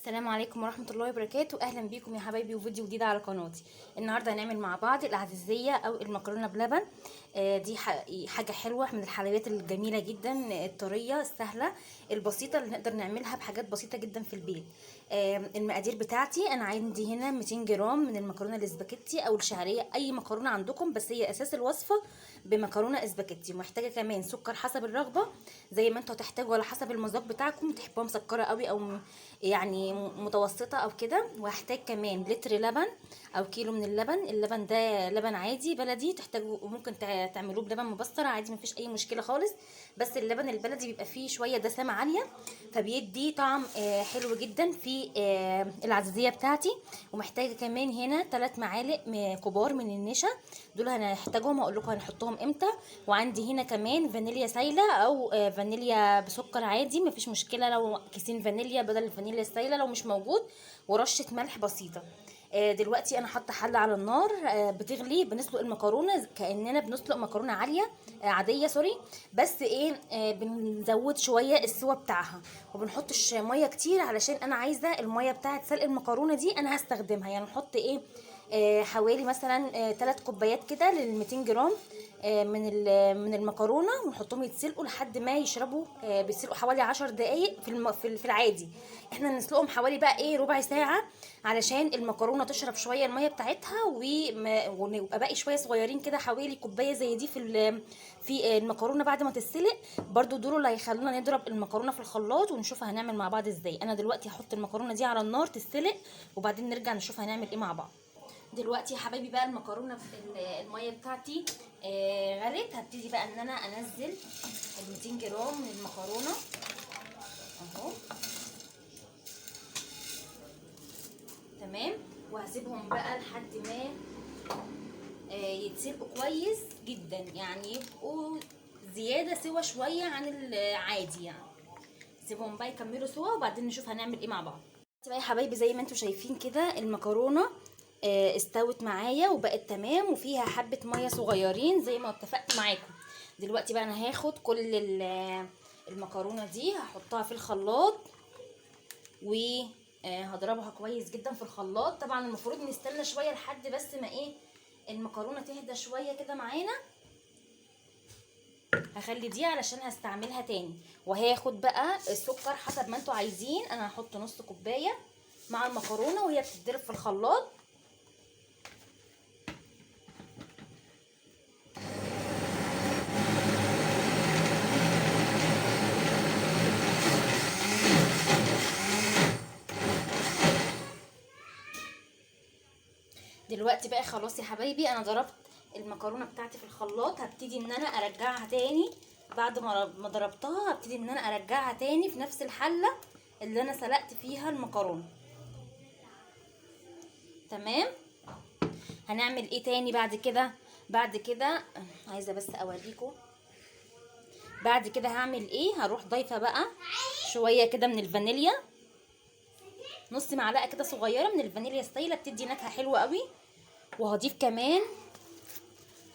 السلام عليكم ورحمة الله وبركاته. أهلا بيكم يا حبايبي وفيديو جديد على قناتي. النهاردة هنعمل مع بعض العدسية أو المكرونة بلبن. دي حاجة حلوة من الحلويات الجميلة جدا، الطرية السهلة البسيطة اللي نقدر نعملها بحاجات بسيطة جدا في البيت. المقادير بتاعتي أنا عندي هنا 200 جرام من المكرونة الاسباجيتي أو الشعرية، أي مكرونة عندكم، بس هي أساس الوصفة بمكرونة اسباجيتي. محتاجة كمان سكر حسب الرغبة، زي ما انتوا هتحتاجوا على حسب المذاق بتاعكم، تحبوها مسكرة قوي أو يعني متوسطه او كده. وهحتاج كمان لتر لبن او كيلو من اللبن ده لبن عادي بلدي، تحتاجوا ممكن تعملوه بلبن مبستر عادي، مفيش اي مشكله خالص، بس اللبن البلدي بيبقى فيه شويه دسامه عاليه فبيدي طعم حلو جدا في العزيزيه بتاعتي. ومحتاجه كمان هنا 3 معالق كبار من النشا، دول هنحتاجهم، هقول لكم هنحطهم امتى. وعندي هنا كمان فانيليا سايله او فانيليا بسكر عادي، مفيش مشكله لو كيسين فانيليا بدل الفانيليا السايله لو مش موجود، ورشه ملح بسيطه. دلوقتي انا حاطه حله على النار بتغلي، بنسلق المكرونه كاننا بنسلق مكرونه عاديه سوري، بس ايه بنزود شويه السوا بتاعها، وبنحطش ميه كتير علشان انا عايزه الميه بتاعه سلق المكرونه دي انا هستخدمها. يعني نحط ايه حوالي مثلا 3 كوبايات كده لل 200 جرام من المكرونه، ونحطهم يتسلقوا لحد ما يشربوا. بيتسلقوا حوالي 10 دقايق في العادي. احنا نسلقهم حوالي بقى ايه ربع ساعه علشان المكرونه تشرب شويه الميه بتاعتها، ونبقى باقي شويه صغيرين كده حوالي كوبايه زي دي في المكرونه بعد ما تتسلق. برضو دول اللي هيخلونا نضرب المكرونه في الخلاط ونشوف هنعمل مع بعض ازاي. انا دلوقتي هحط المكرونه دي على النار تتسلق، وبعدين نرجع نشوف هنعمل ايه مع بعض. دلوقتي يا حبايبي بقى المكرونه الميه بتاعتي غلت. هبتدي بقى ان انا انزل ال 200 جرام من المكرونه اهو، تمام. وهسيبهم بقى لحد ما يتسلقوا كويس جدا، يعني يبقوا زياده سوا شويه عن العادي، يعني سيبهم بقى يكملوا سوا وبعدين نشوف هنعمل ايه مع بعض. بقى يا حبايبي زي ما انتم شايفين كده المكرونه استوت معايا وبقت تمام، وفيها حبه ميه صغيرين زي ما اتفقت معاكم. دلوقتي بقى انا هاخد كل المكرونه دي هحطها في الخلاط وهضربها كويس جدا في الخلاط. طبعا المفروض نستنى شويه لحد بس ما ايه المكرونه تهدى شويه كده معانا. هخلي دي علشان هستعملها تاني. وهاخد بقى السكر حسب ما انتوا عايزين، انا هحط نص كوبايه مع المكرونه وهي بتتضرب في الخلاط. دلوقتي بقى خلاص يا حبايبي انا ضربت المكرونه بتاعتي في الخلاط. هبتدي ان انا ارجعها تاني بعد ما ضربتها، هبتدي ان انا ارجعها تاني في نفس الحله اللي انا سلقت فيها المكرونه، تمام. هنعمل ايه تاني بعد كده عايزه بس اوريكم. بعد كده هعمل ايه، هروح ضايفه بقى شويه كده من الفانيليا، نص معلقه كده صغيره من الفانيليا السايله، بتدي نكهه حلوه قوي. وهضيف كمان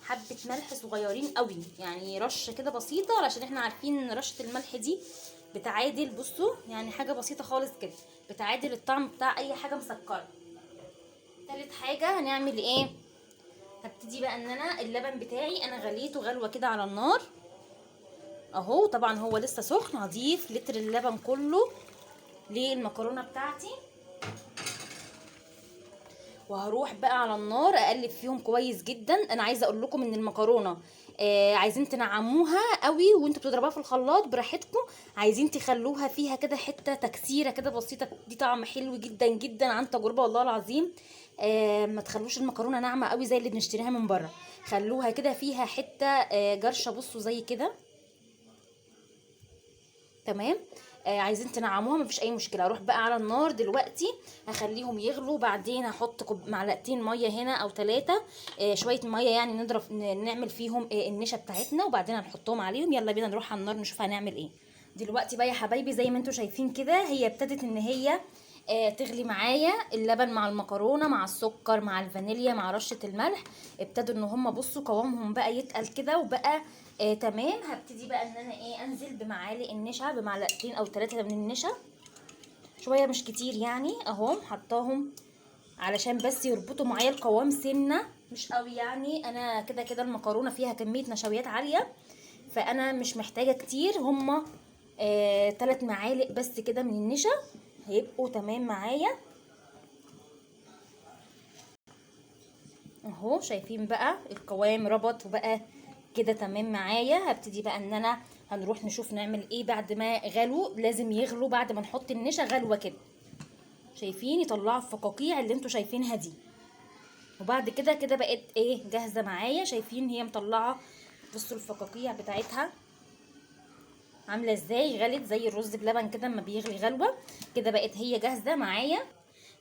حبه ملح صغيرين قوي، يعني رشه كده بسيطه، علشان احنا عارفين ان رشه الملح دي بتعادل، بصوا يعني حاجه بسيطه خالص كده بتعادل الطعم بتاع اي حاجه مسكره. تالت حاجه هنعمل ايه، هبتدي بقى ان انا اللبن بتاعي انا غليته غلوه كده على النار اهو، طبعا هو لسه سخن. هضيف لتر اللبن كله للمكرونه بتاعتي، وهروح بقى على النار اقلب فيهم كويس جدا. انا عايزه اقول لكم ان المكرونه عايزين تنعموها قوي وانتوا بتضربوها في الخلاط براحتكم، عايزين تخلوها فيها كده حته تكسيره كده بسيطه، دي طعم حلو جدا جدا عن تجربه والله العظيم. ما تخلوش المكرونه ناعمه قوي زي اللي بنشتريها من بره، خلوها كده فيها حته جرشه، بصوا زي كده، تمام. عايزين تنعموها مفيش اي مشكله. اروح بقى على النار دلوقتي هخليهم يغلوا، بعدين هحط معلقتين ميه هنا او 3 شويه ميه، يعني نضرب نعمل فيهم النشا بتاعتنا، وبعدين هنحطهم عليهم. يلا بينا نروح على النار نشوف هنعمل ايه. دلوقتي بقى يا حبايبي زي ما انتم شايفين كده هي ابتدت ان هي تغلي معايا، اللبن مع المكرونه مع السكر مع الفانيليا مع رشه الملح ابتدوا ان هم بصوا قوامهم بقى يتقل كده وبقى تمام. هبتدي بقى ان انا انزل بمعالق النشا، بمعلقتين او 3 من النشا شويه مش كتير يعني اهو، حطاهم علشان بس يربطوا معايا القوام سنه، مش قوي يعني. انا كده كده المكرونه فيها كميه نشويات عاليه، فانا مش محتاجه كتير. هما 3 معالق بس كده من النشا هيبقوا تمام معايا اهو. شايفين بقى القوام ربط وبقى كده تمام معايا. هبتدي بقى ان انا هنروح نشوف نعمل ايه بعد ما غلوا. لازم يغلوا بعد ما نحط النشا غلوه كده، شايفين؟ يطلعوا الفقاقيع اللي انتوا شايفينها دي. وبعد كده كده بقت ايه جاهزه معايا. شايفين هي مطلعه؟ بصوا الفقاقيع بتاعتها عامله ازاي، غلت زي الرز بلبن كده اما بيغلي غلوه كده. بقت هي جاهزه معايا.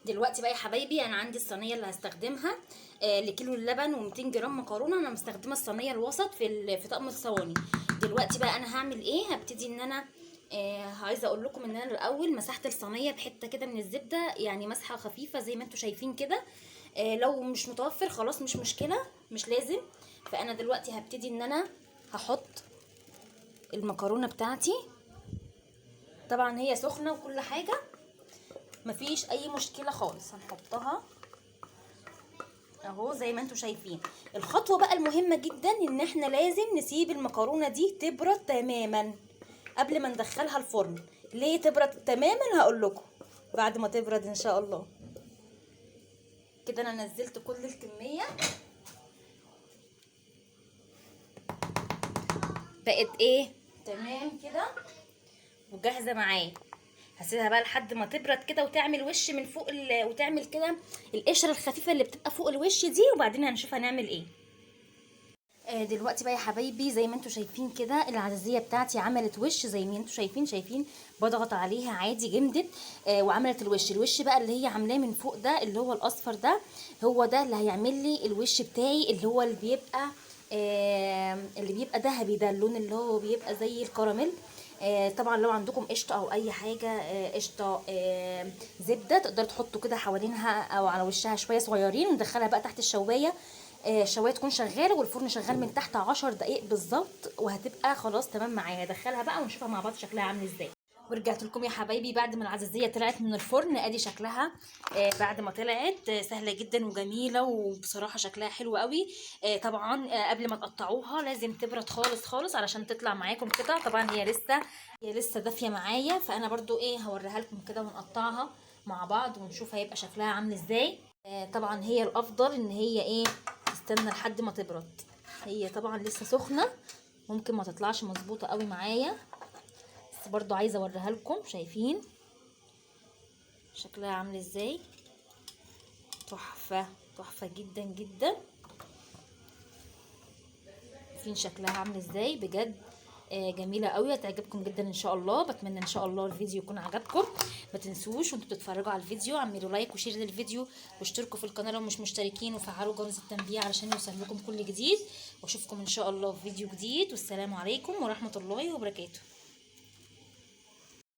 دلوقتي بقى يا حبايبي انا عندي الصينيه اللي هستخدمها لكيلو اللبن و200 جرام مكرونه. انا مستخدمه الصينيه الوسط في طقم الصواني. دلوقتي بقى انا هعمل ايه؟ هبتدي ان انا عايزه اقول لكم ان انا الاول مسحت الصينيه بحته كده من الزبده، يعني مسحه خفيفه زي ما انتم شايفين كده. لو مش متوفر خلاص مش مشكله، مش لازم. فانا دلوقتي هبتدي ان انا هحط المكرونه بتاعتي. طبعا هي سخنه وكل حاجه، مفيش اي مشكله خالص. هنحطها اهو زي ما انتم شايفين. الخطوه بقى المهمه جدا ان احنا لازم نسيب المكرونه دي تبرد تماما قبل ما ندخلها الفرن. ليه تبرد تماما؟ هقول لكم بعد ما تبرد ان شاء الله. كده انا نزلت كل الكميه، بقت ايه تمام كده وجاهزه معايا. هسيبها بقى لحد ما تبرد كده وتعمل وش من فوق وتعمل كده القشره الخفيفه اللي بتبقى فوق الوش دي، وبعدين هنشوف هنعمل ايه. دلوقتي بقى يا حبايبي زي ما انتم شايفين كده العدسيه بتاعتي عملت وش زي ما انتم شايفين بضغط عليها عادي جمدت وعملت الوش بقى اللي هي عاملاه من فوق ده اللي هو الاصفر ده. هو ده اللي هيعمل لي الوش بتاعي اللي هو اللي بيبقى ذهبي ده، اللون اللي هو بيبقى زي الكراميل. طبعا لو عندكم قشطه او اي حاجه قشطه زبده تقدروا تحطوا كده حوالينها او على وشها شويه صغيرين، وندخلها بقى تحت الشوايه. الشوايه تكون شغاله والفرن شغال من تحت 10 دقائق بالظبط، وهتبقى خلاص تمام معايا. هدخلها بقى ونشوفها مع بعض شكلها عامل ازاي. ورجعت لكم يا حبايبي بعد ما العزيزيه طلعت من الفرن. ادي شكلها بعد ما طلعت سهله جدا وجميله، وبصراحه شكلها حلو قوي. طبعا قبل ما تقطعوها لازم تبرد خالص خالص علشان تطلع معاكم قطع. طبعا هي لسه دافيه معايا، فانا برضو ايه هوريها لكم كده ونقطعها مع بعض ونشوف هيبقى شكلها عامل ازاي. طبعا هي الافضل ان هي ايه تستنى لحد ما تبرد. هي طبعا لسه سخنه ممكن ما تطلعش مظبوطه قوي معايا، بس برضو عايزه اوريها لكم. شايفين شكلها عامل ازاي؟ تحفه تحفه جدا جدا. شايفين شكلها عامل ازاي بجد؟ جميله قوي، هتعجبكم جدا ان شاء الله. بتمنى ان شاء الله الفيديو يكون عجبكم. ما تنسوش وانتوا بتتفرجوا على الفيديو اعملوا لايك وشير للفيديو، واشتركوا في القناه لو مش مشتركين، وفعلوا جرس التنبيه علشان يوصل لكم كل جديد. واشوفكم ان شاء الله في فيديو جديد، والسلام عليكم ورحمه الله وبركاته.